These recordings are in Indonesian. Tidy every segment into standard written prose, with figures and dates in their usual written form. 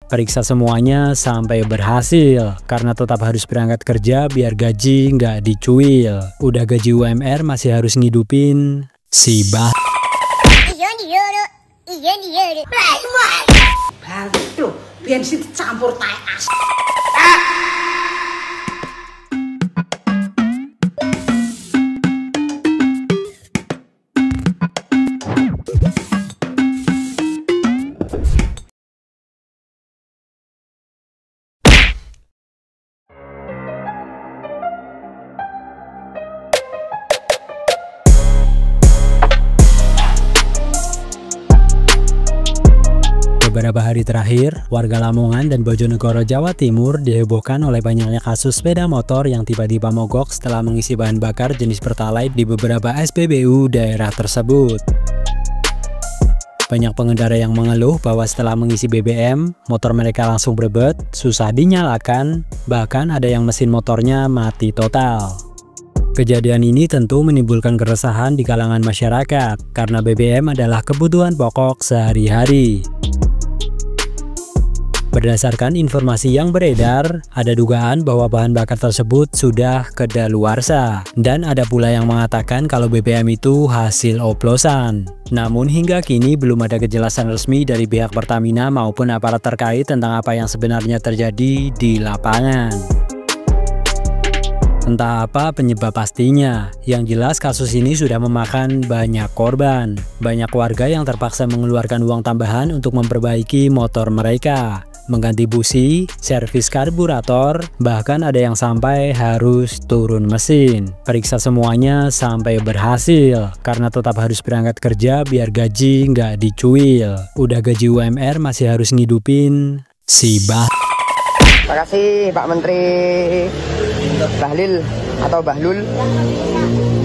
Periksa semuanya sampai berhasil, karena tetap harus berangkat kerja biar gaji nggak dicuil. Udah gaji UMR masih harus ngidupin si bah. Balik bensin dicampur tai as. Beberapa hari terakhir, warga Lamongan dan Bojonegoro, Jawa Timur dihebohkan oleh banyaknya kasus sepeda motor yang tiba-tiba mogok setelah mengisi bahan bakar jenis Pertalite di beberapa SPBU daerah tersebut. Banyak pengendara yang mengeluh bahwa setelah mengisi BBM, motor mereka langsung berebet, susah dinyalakan, bahkan ada yang mesin motornya mati total. Kejadian ini tentu menimbulkan keresahan di kalangan masyarakat, karena BBM adalah kebutuhan pokok sehari-hari. Berdasarkan informasi yang beredar, ada dugaan bahwa bahan bakar tersebut sudah kedaluarsa, dan ada pula yang mengatakan kalau BBM itu hasil oplosan. Namun hingga kini belum ada kejelasan resmi dari pihak Pertamina maupun aparat terkait tentang apa yang sebenarnya terjadi di lapangan. Entah apa penyebab pastinya, yang jelas kasus ini sudah memakan banyak korban. Banyak warga yang terpaksa mengeluarkan uang tambahan untuk memperbaiki motor mereka, mengganti busi, servis karburator, bahkan ada yang sampai harus turun mesin. Periksa semuanya sampai berhasil, karena tetap harus berangkat kerja biar gaji nggak dicuil. Udah gaji UMR masih harus ngidupin si bah. Terima kasih Pak Menteri Bahlil atau Bahlul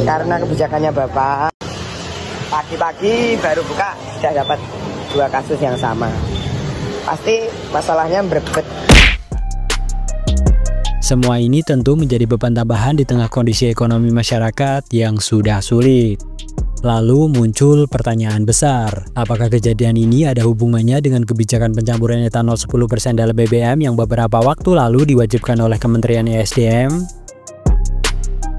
karena kebijakannya Bapak. Pagi-pagi baru buka sudah dapat 2 kasus yang sama. Pasti masalahnya berebet. Semua ini tentu menjadi beban tambahan di tengah kondisi ekonomi masyarakat yang sudah sulit. Lalu muncul pertanyaan besar, apakah kejadian ini ada hubungannya dengan kebijakan pencampuran etanol 10% dalam BBM yang beberapa waktu lalu diwajibkan oleh Kementerian ESDM?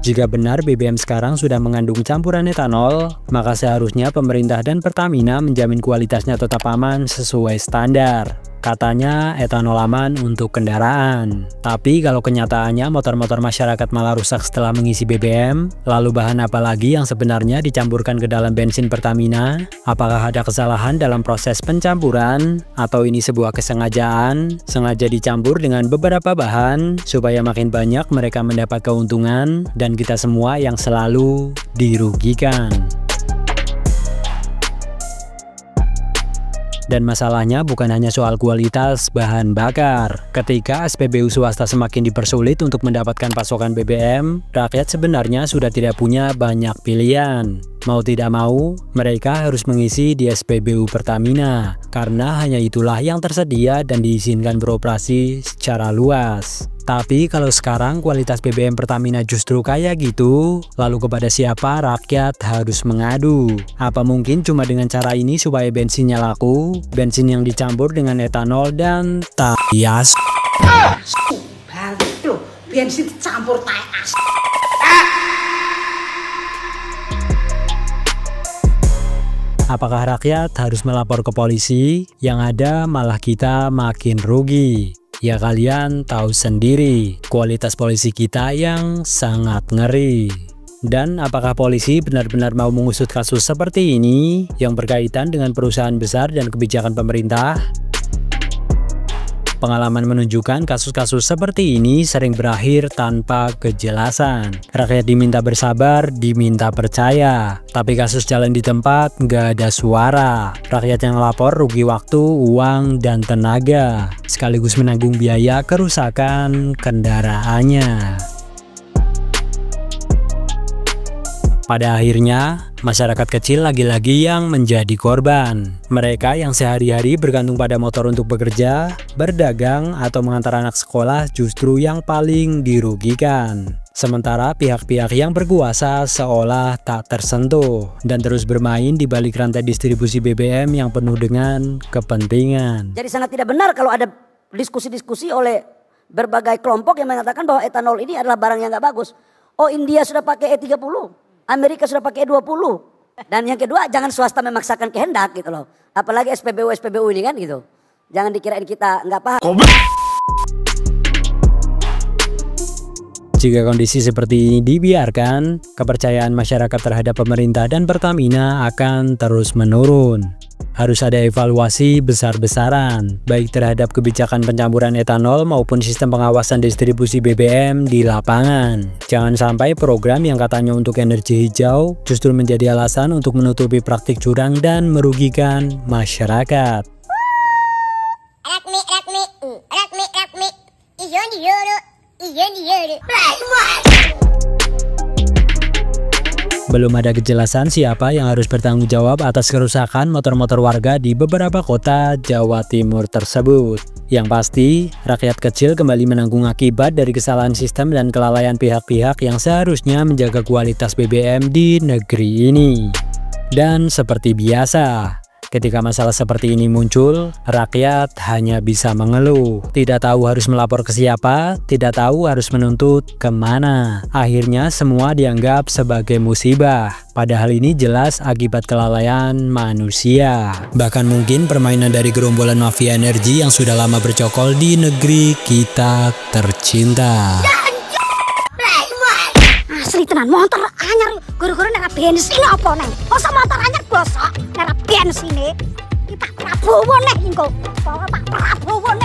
Jika benar BBM sekarang sudah mengandung campuran etanol, maka seharusnya pemerintah dan Pertamina menjamin kualitasnya tetap aman sesuai standar. Katanya etanol aman untuk kendaraan. Tapi kalau kenyataannya motor-motor masyarakat malah rusak setelah mengisi BBM, lalu bahan apa lagi yang sebenarnya dicampurkan ke dalam bensin Pertamina? Apakah ada kesalahan dalam proses pencampuran? Atau ini sebuah kesengajaan? Sengaja dicampur dengan beberapa bahan supaya makin banyak mereka mendapat keuntungan dan kita semua yang selalu dirugikan. Dan masalahnya bukan hanya soal kualitas bahan bakar. Ketika SPBU swasta semakin dipersulit untuk mendapatkan pasokan BBM, rakyat sebenarnya sudah tidak punya banyak pilihan. Mau tidak mau, mereka harus mengisi di SPBU Pertamina, karena hanya itulah yang tersedia dan diizinkan beroperasi secara luas. Tapi kalau sekarang kualitas BBM Pertamina justru kayak gitu, lalu kepada siapa rakyat harus mengadu? Apa mungkin cuma dengan cara ini supaya bensinnya laku? Bensin yang dicampur dengan etanol dan tapias. Balik bensin dicampur tai as. Apakah rakyat harus melapor ke polisi? Yang ada malah kita makin rugi. Ya kalian tahu sendiri, kualitas polisi kita yang sangat ngeri. Dan apakah polisi benar-benar mau mengusut kasus seperti ini yang berkaitan dengan perusahaan besar dan kebijakan pemerintah? Pengalaman menunjukkan kasus-kasus seperti ini sering berakhir tanpa kejelasan. Rakyat diminta bersabar, diminta percaya. Tapi kasus jalan di tempat, nggak ada suara. Rakyat yang lapor rugi waktu, uang, dan tenaga. Sekaligus menanggung biaya kerusakan kendaraannya. Pada akhirnya, masyarakat kecil lagi-lagi yang menjadi korban. Mereka yang sehari-hari bergantung pada motor untuk bekerja, berdagang, atau mengantar anak sekolah justru yang paling dirugikan. Sementara pihak-pihak yang berkuasa seolah tak tersentuh dan terus bermain di balik rantai distribusi BBM yang penuh dengan kepentingan. Jadi sangat tidak benar kalau ada diskusi-diskusi oleh berbagai kelompok yang mengatakan bahwa etanol ini adalah barang yang nggak bagus. Oh, India sudah pakai E30, Amerika sudah pakai E20. Dan yang kedua, jangan swasta memaksakan kehendak gitu loh. Apalagi SPBU ini kan gitu. Jangan dikirain kita nggak paham. Jika kondisi seperti ini dibiarkan, kepercayaan masyarakat terhadap pemerintah dan Pertamina akan terus menurun. Harus ada evaluasi besar-besaran, baik terhadap kebijakan pencampuran etanol maupun sistem pengawasan distribusi BBM di lapangan. Jangan sampai program yang katanya untuk energi hijau justru menjadi alasan untuk menutupi praktik curang dan merugikan masyarakat. Belum ada kejelasan siapa yang harus bertanggung jawab atas kerusakan motor-motor warga di beberapa kota Jawa Timur tersebut. Yang pasti, rakyat kecil kembali menanggung akibat dari kesalahan sistem dan kelalaian pihak-pihak yang seharusnya menjaga kualitas BBM di negeri ini. Dan seperti biasa, ketika masalah seperti ini muncul, rakyat hanya bisa mengeluh. Tidak tahu harus melapor ke siapa, tidak tahu harus menuntut kemana. Akhirnya semua dianggap sebagai musibah. Padahal ini jelas akibat kelalaian manusia. Bahkan mungkin permainan dari gerombolan mafia energi yang sudah lama bercokol di negeri kita tercinta. Asli tenan, motor anyar guru-guru nera bensin apa neng? Masa motor anyar bosok nera bensin nih? Pak Prabowo neh ingko, Pak Prabowo neh.